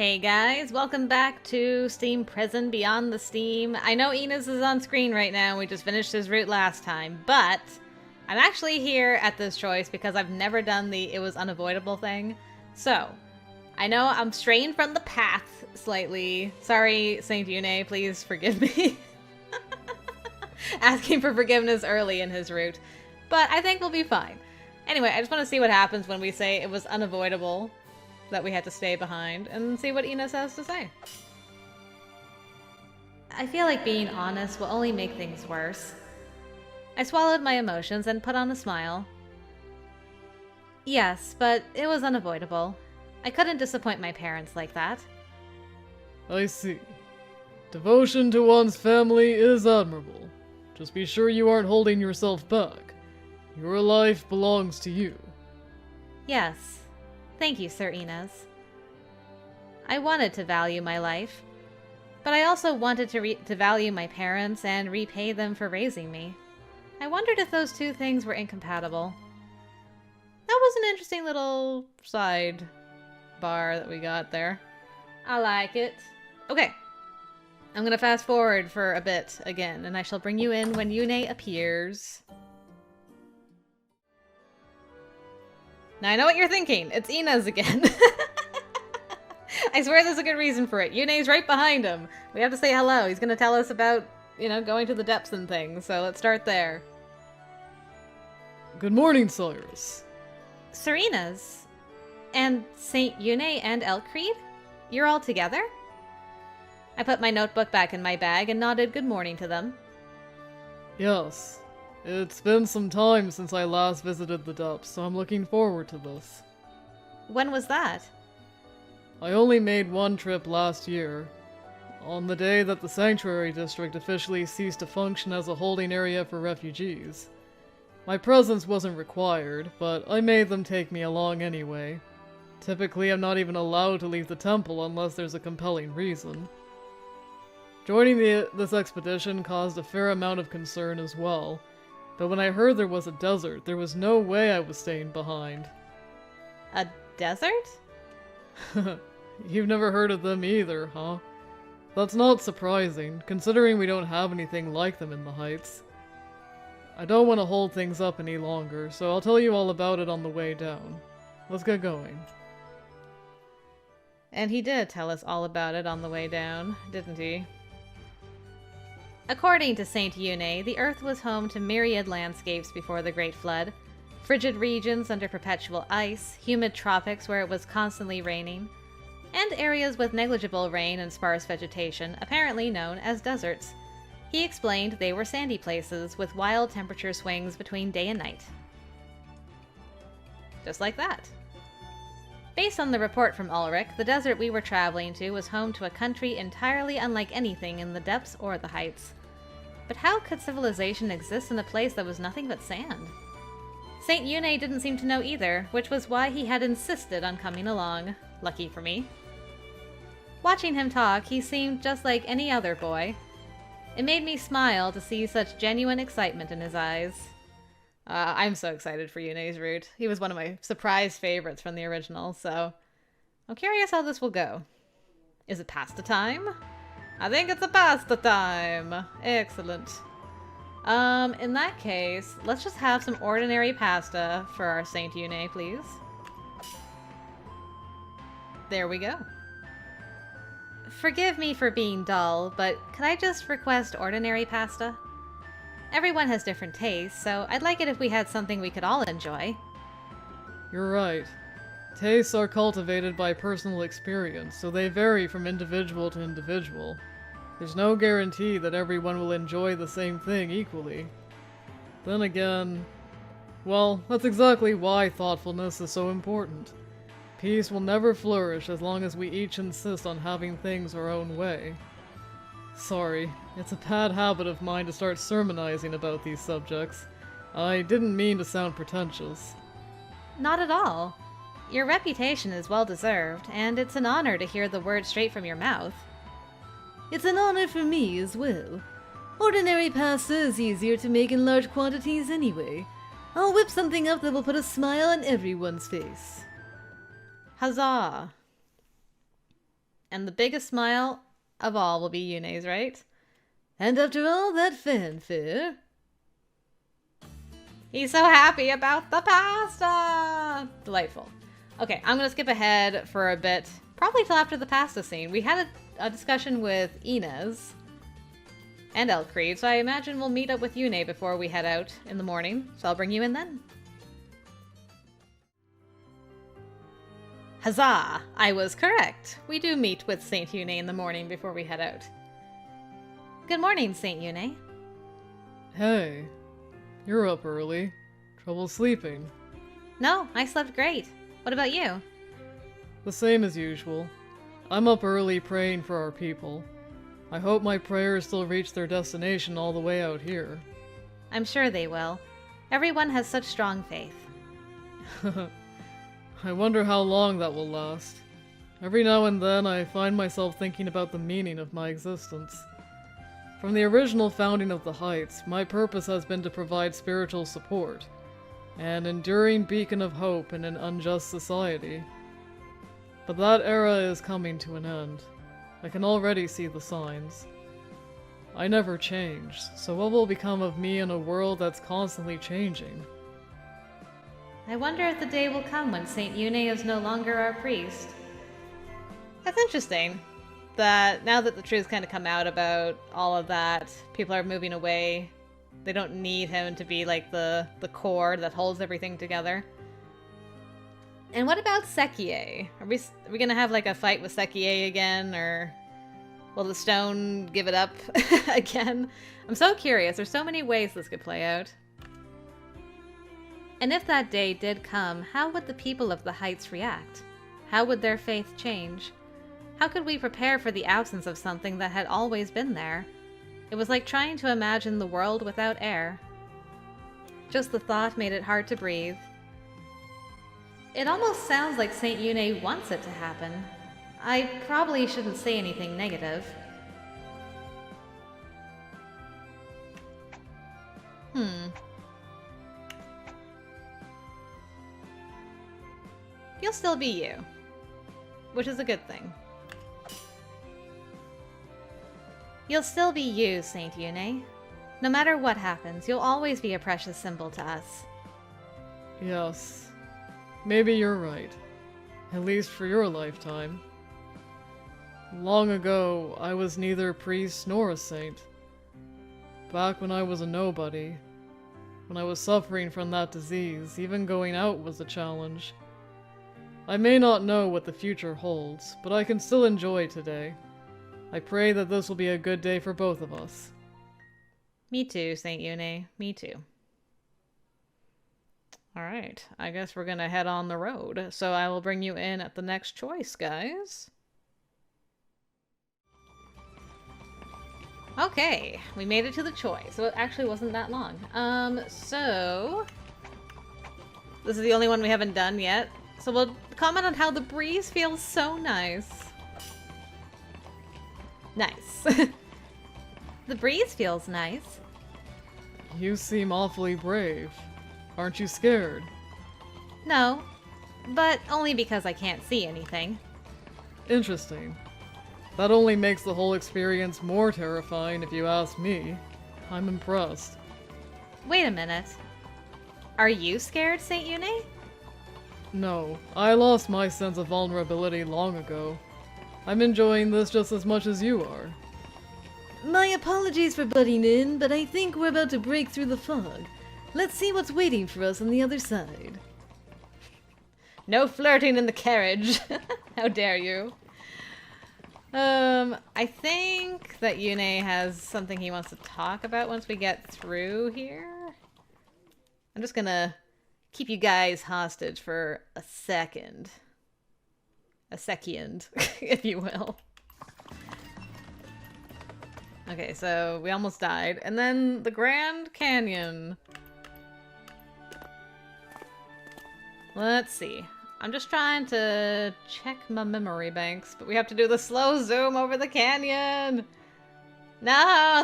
Hey guys, welcome back to Steam Prison Beyond the Steam. I know Ines is on screen right now, we just finished his route last time, but I'm actually here at this choice because I've never done the it was unavoidable thing. So, I know I'm straying from the path slightly. Sorry, Saint Yune, please forgive me. Asking for forgiveness early in his route, but I think we'll be fine. Anyway, I just want to see what happens when we say it was unavoidable that we had to stay behind, and see what Ines has to say. I feel like being honest will only make things worse. I swallowed my emotions and put on a smile. Yes, but it was unavoidable. I couldn't disappoint my parents like that. I see. Devotion to one's family is admirable. Just be sure you aren't holding yourself back. Your life belongs to you. Yes. Thank you, Sir Ines. I wanted to value my life, but I also wanted to value my parents and repay them for raising me. I wondered if those two things were incompatible. That was an interesting little side bar that we got there. I like it. Okay. I'm gonna fast forward for a bit again, and I shall bring you in when Yune appears. Now I know what you're thinking. It's Ines again. I swear there's a good reason for it. Yune's right behind him. We have to say hello. He's gonna tell us about, going to the depths and things. So let's start there. Good morning, Cyrus. Sir Ines. And Saint Yune and Eltcreed? You're all together? I put my notebook back in my bag and nodded good morning to them. Yes. It's been some time since I last visited the depths, so I'm looking forward to this. When was that? I only made one trip last year, on the day that the Sanctuary District officially ceased to function as a holding area for refugees. My presence wasn't required, but I made them take me along anyway. Typically, I'm not even allowed to leave the temple unless there's a compelling reason. Joining this expedition caused a fair amount of concern as well. But when I heard there was a desert, there was no way I was staying behind. A desert? You've never heard of them either, huh? That's not surprising, considering we don't have anything like them in the Heights. I don't want to hold things up any longer, so I'll tell you all about it on the way down. Let's get going. And he did tell us all about it on the way down, didn't he? According to Saint Yune, the Earth was home to myriad landscapes before the Great Flood. Frigid regions under perpetual ice, humid tropics where it was constantly raining, and areas with negligible rain and sparse vegetation, apparently known as deserts. He explained they were sandy places with wild temperature swings between day and night. Just like that. Based on the report from Ulrik, the desert we were traveling to was home to a country entirely unlike anything in the depths or the heights. But how could civilization exist in a place that was nothing but sand? Saint Yune didn't seem to know either, which was why he had insisted on coming along. Lucky for me. Watching him talk, he seemed just like any other boy. It made me smile to see such genuine excitement in his eyes. I'm so excited for Yune's route. He was one of my surprise favorites from the original, so I'm curious how this will go. Is it pasta time? I think it's a pasta time. Excellent. In that case, let's just have some ordinary pasta for our Saint Yune, please. There we go. Forgive me for being dull, but could I just request ordinary pasta? Everyone has different tastes, so I'd like it if we had something we could all enjoy. You're right. Tastes are cultivated by personal experience, so they vary from individual to individual. There's no guarantee that everyone will enjoy the same thing equally. Then again, well, that's exactly why thoughtfulness is so important. Peace will never flourish as long as we each insist on having things our own way. Sorry, it's a bad habit of mine to start sermonizing about these subjects. I didn't mean to sound pretentious. Not at all. Your reputation is well deserved, and it's an honor to hear the words straight from your mouth. It's an honor for me as well. Ordinary pasta is easier to make in large quantities anyway. I'll whip something up that will put a smile on everyone's face. Huzzah! And the biggest smile of all will be Yune's, right? And after all that fanfare... He's so happy about the pasta! Delightful. Okay, I'm gonna skip ahead for a bit, probably till after the pasta scene. We had a discussion with Ines and Eltcreed, so I imagine we'll meet up with Yune before we head out in the morning, so I'll bring you in then. Huzzah! I was correct. We do meet with Saint Yune in the morning before we head out. Good morning, Saint Yune. Hey, you're up early. Trouble sleeping? No, I slept great. What about you? The same as usual. I'm up early praying for our people. I hope my prayers still reach their destination all the way out here. I'm sure they will. Everyone has such strong faith. I wonder how long that will last. Every now and then I find myself thinking about the meaning of my existence. From the original founding of the Heights, my purpose has been to provide spiritual support, an enduring beacon of hope in an unjust society. But that era is coming to an end. I can already see the signs. I never changed, so what will become of me in a world that's constantly changing? I wonder if the day will come when Saint Yune is no longer our priest. That's interesting. That now that the truth's kind of come out about all of that, people are moving away. They don't need him to be like the core that holds everything together. And what about Sekie? Are we gonna have like a fight with Sekie again, or will the stone give it up again? I'm so curious. There's so many ways this could play out. And if that day did come, how would the people of the Heights react? How would their faith change? How could we prepare for the absence of something that had always been there? It was like trying to imagine the world without air. Just the thought made it hard to breathe. It almost sounds like Saint Yune wants it to happen. I probably shouldn't say anything negative. You'll still be you, which is a good thing. You'll still be you, Saint Yune. No matter what happens, you'll always be a precious symbol to us. Yes. Maybe you're right. At least for your lifetime. Long ago, I was neither priest nor a saint. Back when I was a nobody, when I was suffering from that disease, even going out was a challenge. I may not know what the future holds, but I can still enjoy today. I pray that this will be a good day for both of us. Me too, Saint Yune. Me too. Alright, I guess we're gonna head on the road, so I will bring you in at the next choice, guys. Okay, we made it to the choice, so it actually wasn't that long. So... this is the only one we haven't done yet. So we'll comment on how the breeze feels so nice. Nice. The breeze feels nice. You seem awfully brave. Aren't you scared? No, but only because I can't see anything. Interesting. That only makes the whole experience more terrifying if you ask me. I'm impressed. Wait a minute. Are you scared, Saint Yune? No, I lost my sense of vulnerability long ago. I'm enjoying this just as much as you are. My apologies for butting in, but I think we're about to break through the fog. Let's see what's waiting for us on the other side. No flirting in the carriage. How dare you? I think that Yune has something he wants to talk about once we get through here. I'm just gonna keep you guys hostage for a second. A second, if you will. Okay, so we almost died. And then the Grand Canyon. Let's see. I'm just trying to check my memory banks, but we have to do the slow zoom over the canyon. No,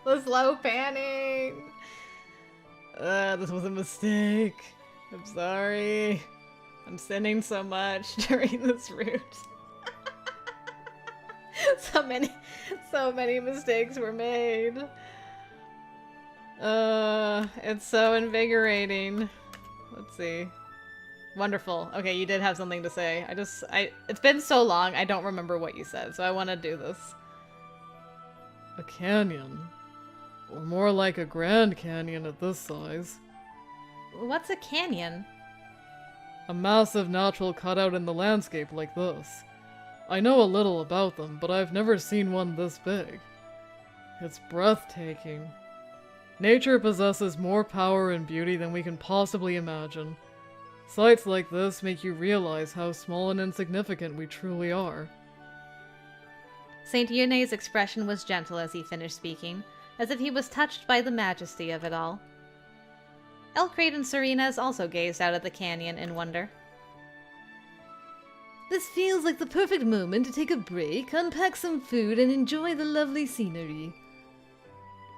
the slow panning. This was a mistake. I'm sorry. I'm sinning so much during this route. So many mistakes were made. It's so invigorating. Let's see. Wonderful. Okay, you did have something to say. It's been so long, I don't remember what you said, so I want to do this. A canyon. Or more like a Grand Canyon at this size. What's a canyon? A massive natural cutout in the landscape like this. I know a little about them, but I've never seen one this big. It's breathtaking. Nature possesses more power and beauty than we can possibly imagine. Sights like this make you realize how small and insignificant we truly are. Saint Yune's expression was gentle as he finished speaking, as if he was touched by the majesty of it all. Eltcreed and Ines also gazed out at the canyon in wonder. This feels like the perfect moment to take a break, unpack some food, and enjoy the lovely scenery.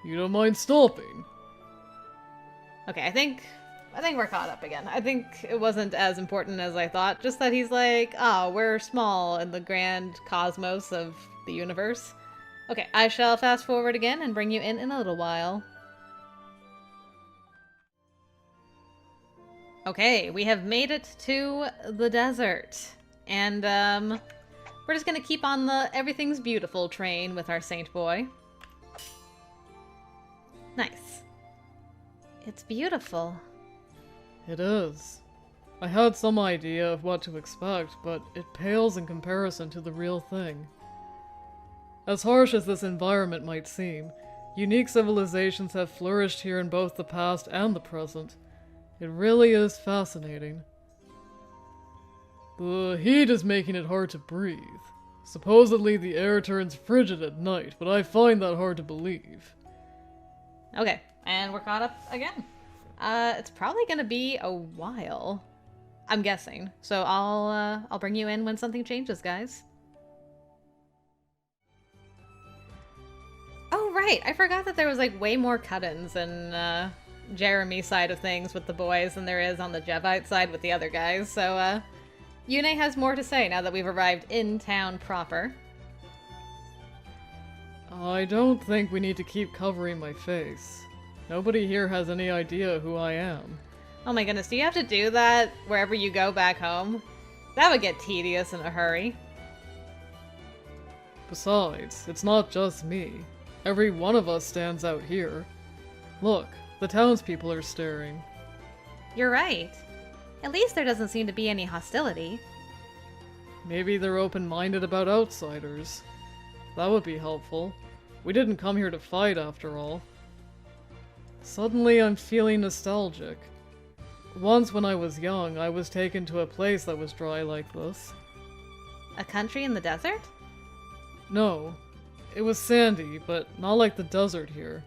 You don't mind stopping? Okay, I think we're caught up again. I think it wasn't as important as I thought, just that he's like, oh, we're small in the grand cosmos of the universe. Okay, I shall fast forward again and bring you in a little while. Okay, we have made it to the desert. And, we're just gonna keep on the everything's beautiful train with our Saint Boy. Nice. It's beautiful. It is. I had some idea of what to expect, but it pales in comparison to the real thing. As harsh as this environment might seem, unique civilizations have flourished here in both the past and the present. It really is fascinating. The heat is making it hard to breathe. Supposedly the air turns frigid at night, but I find that hard to believe. Okay, and we're caught up again. It's probably gonna be a while, I'm guessing. So I'll bring you in when something changes, guys. Oh right, I forgot that there was like way more cut-ins in Jereme's side of things with the boys than there is on the Jevite side with the other guys. So Yune has more to say now that we've arrived in town proper. I don't think we need to keep covering my face. Nobody here has any idea who I am. Oh my goodness, do you have to do that wherever you go back home? That would get tedious in a hurry. Besides, it's not just me. Every one of us stands out here. Look, the townspeople are staring. You're right. At least there doesn't seem to be any hostility. Maybe they're open-minded about outsiders. That would be helpful. We didn't come here to fight, after all. Suddenly I'm feeling nostalgic. Once when I was young, I was taken to a place that was dry like this. A country in the desert? No. It was sandy, but not like the desert here.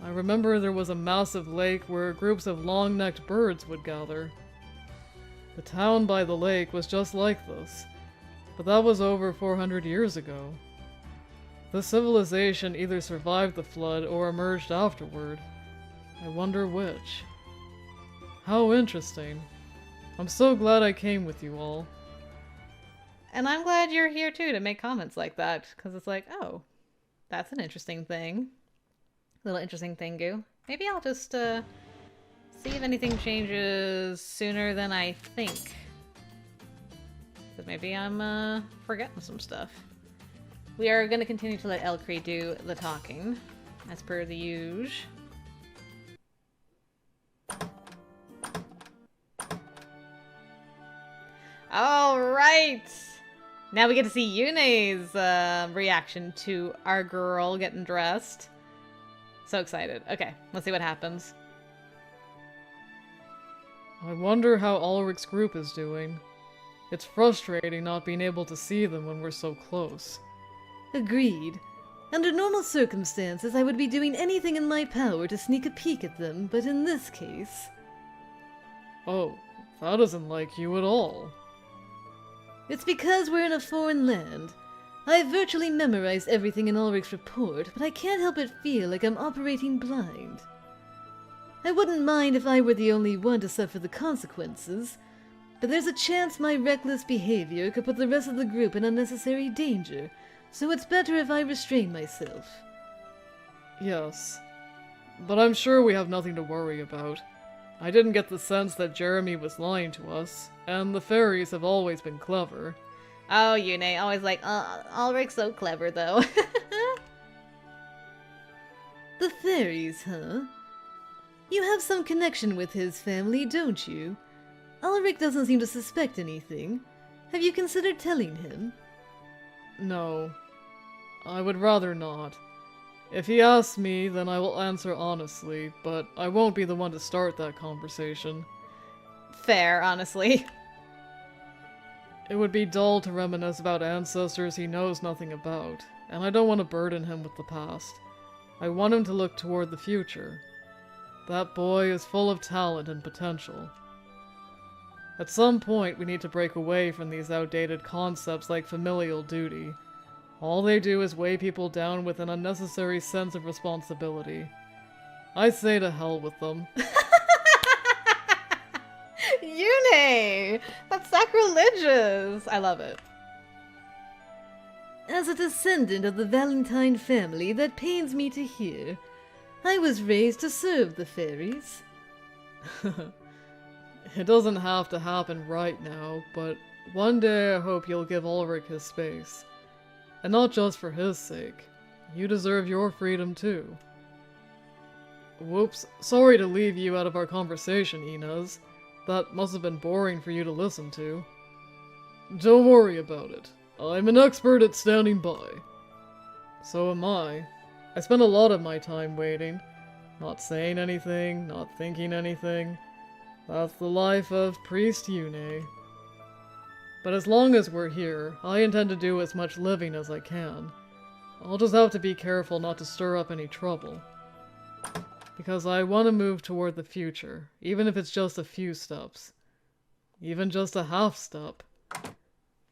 I remember there was a massive lake where groups of long-necked birds would gather. The town by the lake was just like this, but that was over 400 years ago. The civilization either survived the flood or emerged afterward. I wonder which. How interesting. I'm so glad I came with you all. And I'm glad you're here too to make comments like that, because it's like, oh, that's an interesting thing. Little interesting thingu. Maybe I'll just see if anything changes sooner than I think. Because maybe I'm forgetting some stuff. We are going to continue to let Eltcreed do the talking, as per the usual. Alright! Now we get to see Yune's reaction to our girl getting dressed. So excited. Okay, let's see what happens. I wonder how Ulrik's group is doing. It's frustrating not being able to see them when we're so close. Agreed. Under normal circumstances, I would be doing anything in my power to sneak a peek at them, but in this case... Oh, that isn't like you at all. It's because we're in a foreign land. I've virtually memorized everything in Ulrik's report, but I can't help but feel like I'm operating blind. I wouldn't mind if I were the only one to suffer the consequences, but there's a chance my reckless behavior could put the rest of the group in unnecessary danger, so it's better if I restrain myself. Yes. But I'm sure we have nothing to worry about. I didn't get the sense that Jereme was lying to us, and the fairies have always been clever. Oh, Yune, always like, Ulrik's so clever, though. The fairies, huh? You have some connection with his family, don't you? Ulrik doesn't seem to suspect anything. Have you considered telling him? No. I would rather not. If he asks me, then I will answer honestly, but I won't be the one to start that conversation. Fair, honestly. It would be dull to reminisce about ancestors he knows nothing about, and I don't want to burden him with the past. I want him to look toward the future. That boy is full of talent and potential. At some point, we need to break away from these outdated concepts like familial duty. All they do is weigh people down with an unnecessary sense of responsibility. I say to hell with them. Yune! That's sacrilegious! I love it. As a descendant of the Valentine family, that pains me to hear. I was raised to serve the fairies. It doesn't have to happen right now, but one day I hope you'll give Ulrik his space. And not just for his sake. You deserve your freedom too. Whoops, sorry to leave you out of our conversation, Ines. That must have been boring for you to listen to. Don't worry about it. I'm an expert at standing by. So am I. I spend a lot of my time waiting. Not saying anything, not thinking anything. That's the life of Priest Yune. But as long as we're here, I intend to do as much living as I can. I'll just have to be careful not to stir up any trouble. Because I want to move toward the future, even if it's just a few steps. Even just a half step.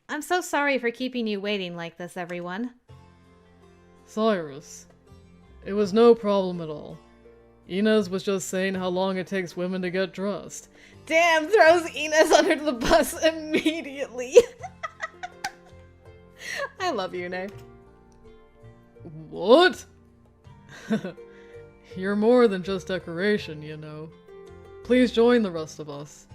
I'm so sorry for keeping you waiting like this, everyone. Cyrus. It was no problem at all. Ines was just saying how long it takes women to get dressed. Damn, throws Ines under the bus immediately. I love Yune. What? You're more than just decoration, you know. Please join the rest of us.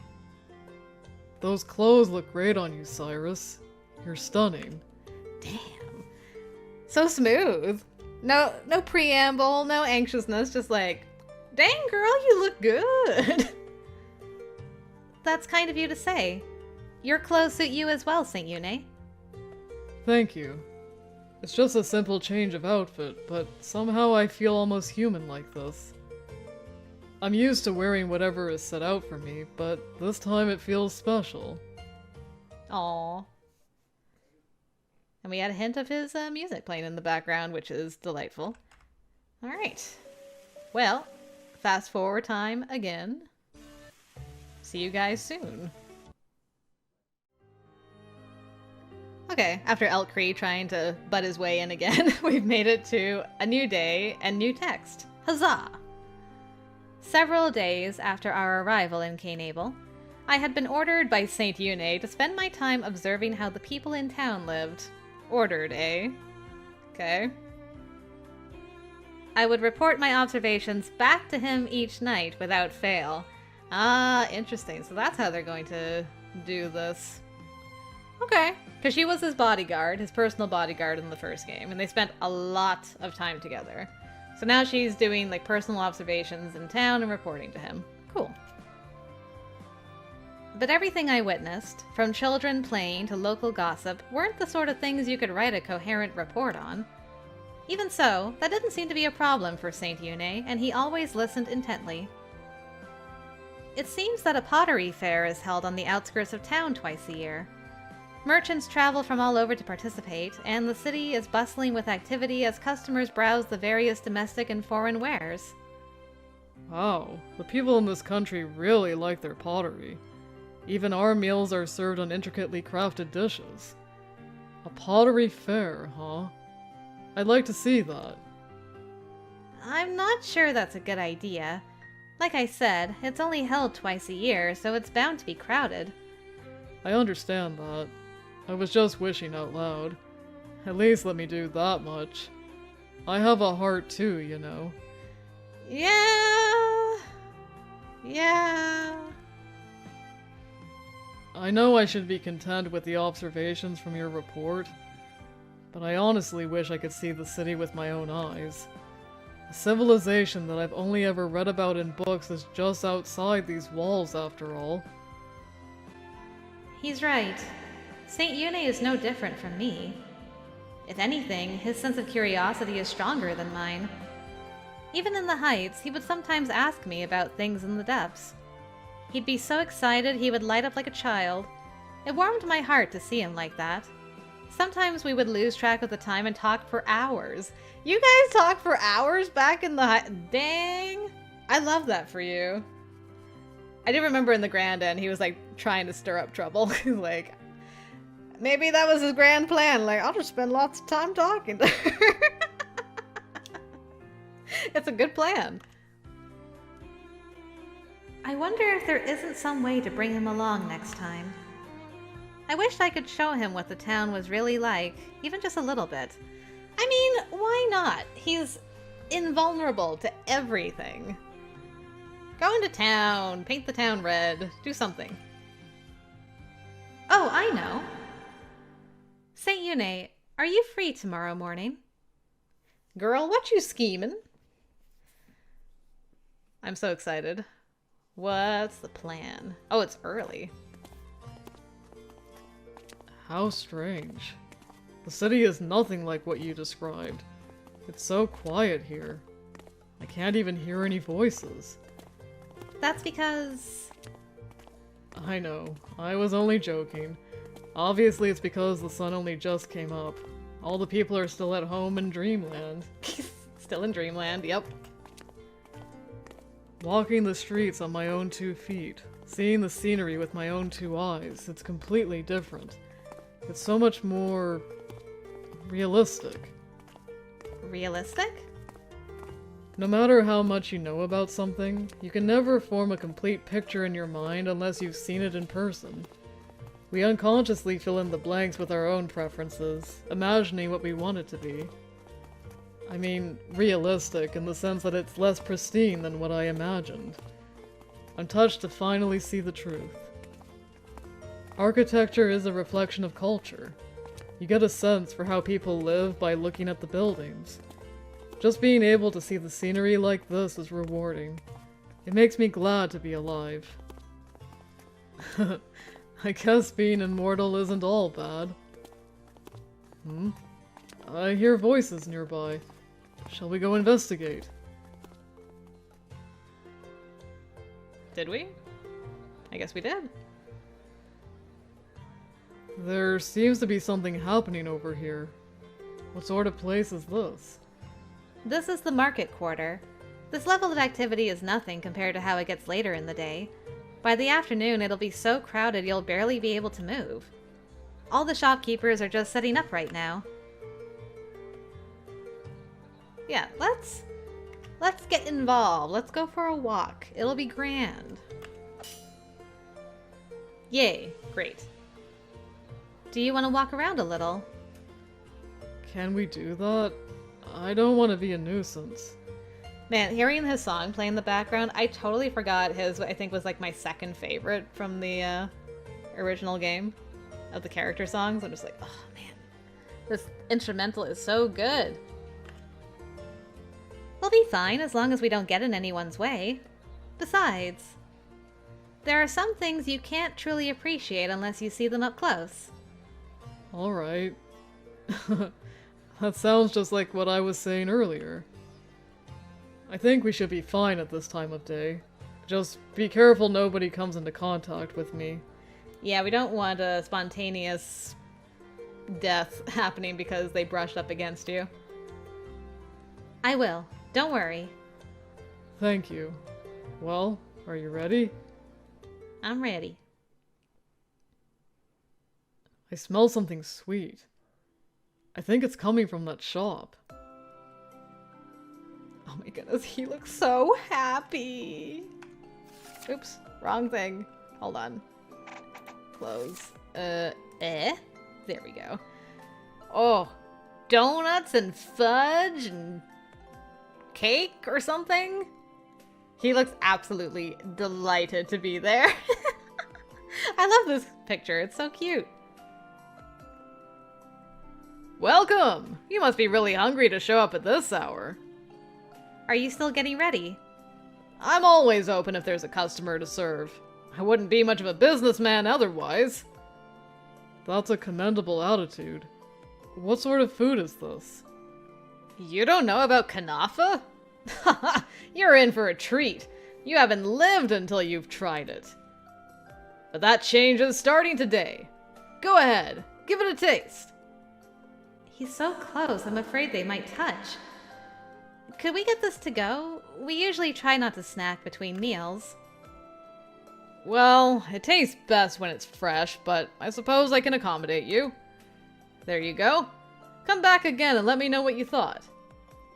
Those clothes look great on you, Cyrus. You're stunning. Damn. So smooth. No preamble, no anxiousness, just like, dang girl, you look good. That's kind of you to say. Your clothes suit you as well, St. Yune. Thank you. It's just a simple change of outfit, but somehow I feel almost human like this. I'm used to wearing whatever is set out for me, but this time it feels special. Aww. And we had a hint of his music playing in the background, which is delightful. Alright. Well, fast forward time again. See you guys soon. Okay, after Eltcreed trying to butt his way in again, we've made it to a new day and new text. Huzzah! Several days after our arrival in Cainabel, I had been ordered by St. Yune to spend my time observing how the people in town lived. Ordered, eh? Okay. I would report my observations back to him each night without fail. Ah, interesting. So that's how they're going to do this. Okay. Because she was his bodyguard, his personal bodyguard in the first game, and they spent a lot of time together. So now she's doing like personal observations in town and reporting to him. Cool. But everything I witnessed, from children playing to local gossip, weren't the sort of things you could write a coherent report on. Even so, that didn't seem to be a problem for St. Yune, and he always listened intently. It seems that a pottery fair is held on the outskirts of town twice a year. Merchants travel from all over to participate, and the city is bustling with activity as customers browse the various domestic and foreign wares. Wow, the people in this country really like their pottery. Even our meals are served on intricately crafted dishes. A pottery fair, huh? I'd like to see that. I'm not sure that's a good idea. Like I said, it's only held twice a year, so it's bound to be crowded. I understand that. I was just wishing out loud. At least let me do that much. I have a heart too, you know. Yeah. Yeah. I know I should be content with the observations from your report, but I honestly wish I could see the city with my own eyes. A civilization that I've only ever read about in books is just outside these walls, after all. He's right. Saint Yune is no different from me. If anything, his sense of curiosity is stronger than mine. Even in the heights, he would sometimes ask me about things in the depths. He'd be so excited he would light up like a child. It warmed my heart to see him like that. Sometimes we would lose track of the time and talk for hours. You guys talked for hours back in the Dang! I love that for you. I do remember in the Grand End, he was like trying to stir up trouble. Like, maybe that was his grand plan. Like, I'll just spend lots of time talking to her. It's a good plan. I wonder if there isn't some way to bring him along next time. I wish I could show him what the town was really like, even just a little bit. I mean, why not? He's invulnerable to everything. Go into town, paint the town red, do something. Oh, I know. Saint Yune, are you free tomorrow morning? Girl, what you scheming? I'm so excited. What's the plan? Oh, it's early. How strange. The city is nothing like what you described. It's so quiet here. I can't even hear any voices. That's because... I know. I was only joking. Obviously it's because the sun only just came up. All the people are still at home in Dreamland. Still in Dreamland, yep. Walking the streets on my own 2 feet, seeing the scenery with my own 2 eyes, it's completely different. It's so much more... realistic. Realistic? No matter how much you know about something, you can never form a complete picture in your mind unless you've seen it in person. We unconsciously fill in the blanks with our own preferences, imagining what we want it to be. I mean, realistic in the sense that it's less pristine than what I imagined. I'm touched to finally see the truth. Architecture is a reflection of culture. You get a sense for how people live by looking at the buildings. Just being able to see the scenery like this is rewarding. It makes me glad to be alive. I guess being immortal isn't all bad. I hear voices nearby. Shall we go investigate? Did we? I guess we did. There seems to be something happening over here. What sort of place is this? This is the market quarter. This level of activity is nothing compared to how it gets later in the day. By the afternoon, it'll be so crowded you'll barely be able to move. All the shopkeepers are just setting up right now. Yeah, let's get involved. Let's go for a walk. It'll be grand. Yay, great. Do you want to walk around a little? Can we do that? I don't want to be a nuisance. Man, hearing his song play in the background, I totally forgot his, I think was like my second favorite from the original game of the character songs. I'm just like, oh man, this instrumental is so good. We'll be fine as long as we don't get in anyone's way. Besides, there are some things you can't truly appreciate unless you see them up close. Alright. That sounds just like what I was saying earlier. I think we should be fine at this time of day. Just be careful nobody comes into contact with me. Yeah, we don't want a spontaneous death happening because they brushed up against you. I will. Don't worry. Thank you. Well, are you ready? I'm ready. I smell something sweet. I think it's coming from that shop. Oh my goodness, he looks so happy. Oops, wrong thing. Hold on. Close. There we go. Oh, donuts and fudge and cake or something. He looks absolutely delighted to be there. I love this picture. It's so cute. Welcome! You must be really hungry to show up at this hour. Are you still getting ready? I'm always open if there's a customer to serve. I wouldn't be much of a businessman otherwise. That's a commendable attitude. What sort of food is this? You don't know about kanafa? You're in for a treat. You haven't lived until you've tried it. But that changes starting today. Go ahead, give it a taste. He's so close, I'm afraid they might touch. Could we get this to go? We usually try not to snack between meals. Well, it tastes best when it's fresh, but I suppose I can accommodate you. There you go. Come back again and let me know what you thought.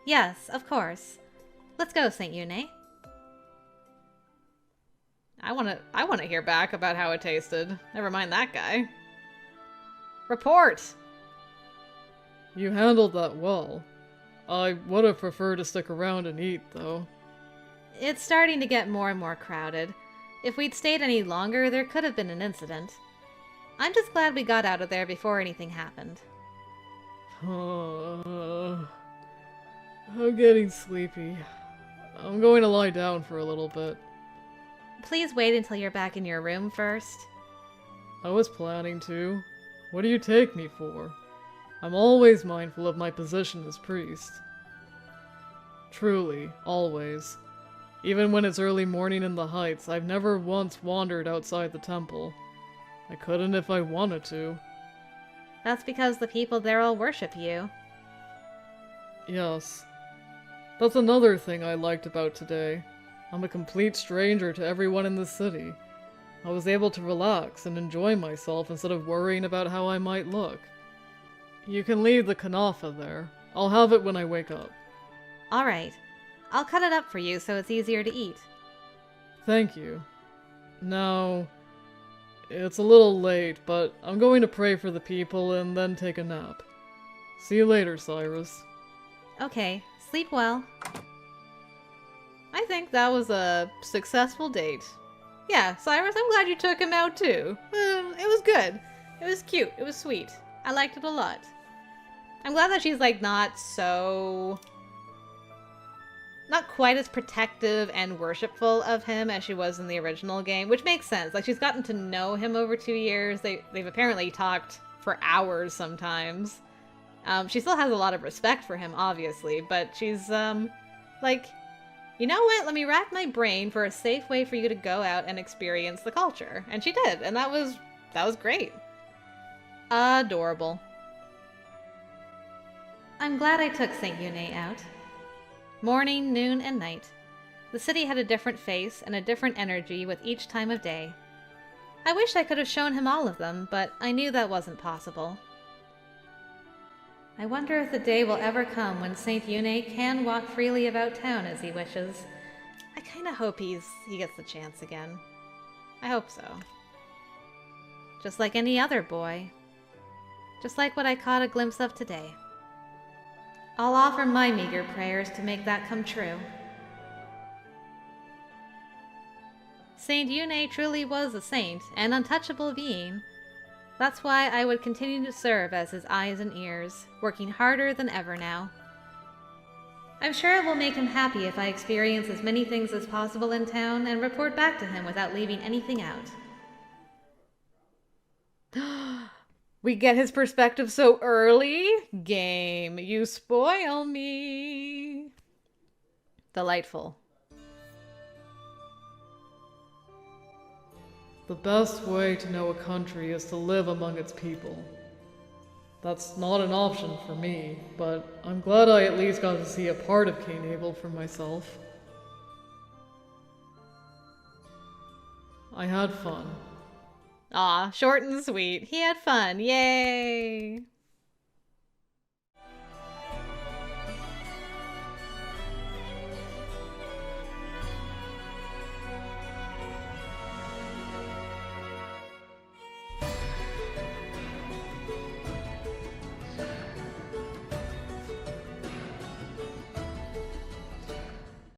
Yes, of course. Let's go, St. Yune. I wanna hear back about how it tasted. Never mind that guy. Report! You handled that well. I would have preferred to stick around and eat, though. It's starting to get more and more crowded. If we'd stayed any longer, there could have been an incident. I'm just glad we got out of there before anything happened. I'm getting sleepy. I'm going to lie down for a little bit. Please wait until you're back in your room first. I was planning to. What do you take me for? I'm always mindful of my position as priest. Truly, always. Even when it's early morning in the Heights, I've never once wandered outside the temple. I couldn't if I wanted to. That's because the people there all worship you. Yes. That's another thing I liked about today. I'm a complete stranger to everyone in the city. I was able to relax and enjoy myself instead of worrying about how I might look. You can leave the kanafa there. I'll have it when I wake up. Alright. I'll cut it up for you so it's easier to eat. Thank you. Now, it's a little late, but I'm going to pray for the people and then take a nap. See you later, Cyrus. Okay. Sleep well. I think that was a successful date. Yeah, Cyrus, I'm glad you took him out too. It was good. It was cute. It was sweet. I liked it a lot. I'm glad that she's like not quite as protective and worshipful of him as she was in the original game, which makes sense. Like, she's gotten to know him over 2 years. They've apparently talked for hours sometimes. She still has a lot of respect for him, obviously, but she's, like, you know what? Let me rack my brain for a safe way for you to go out and experience the culture. And she did, and that was great. Adorable. I'm glad I took St. Yune out. Morning, noon, and night. The city had a different face and a different energy with each time of day. I wish I could have shown him all of them, but I knew that wasn't possible. I wonder if the day will ever come when St. Yune can walk freely about town as he wishes. I kinda hope he gets the chance again. I hope so. Just like any other boy. Just like what I caught a glimpse of today. I'll offer my meager prayers to make that come true. Saint Yune truly was a saint, an untouchable being. That's why I would continue to serve as his eyes and ears, working harder than ever now. I'm sure it will make him happy if I experience as many things as possible in town and report back to him without leaving anything out. We get his perspective so early? Game, you spoil me. Delightful. The best way to know a country is to live among its people. That's not an option for me, but I'm glad I at least got to see a part of Cainabel for myself. I had fun. Aw, short and sweet. He had fun. Yay!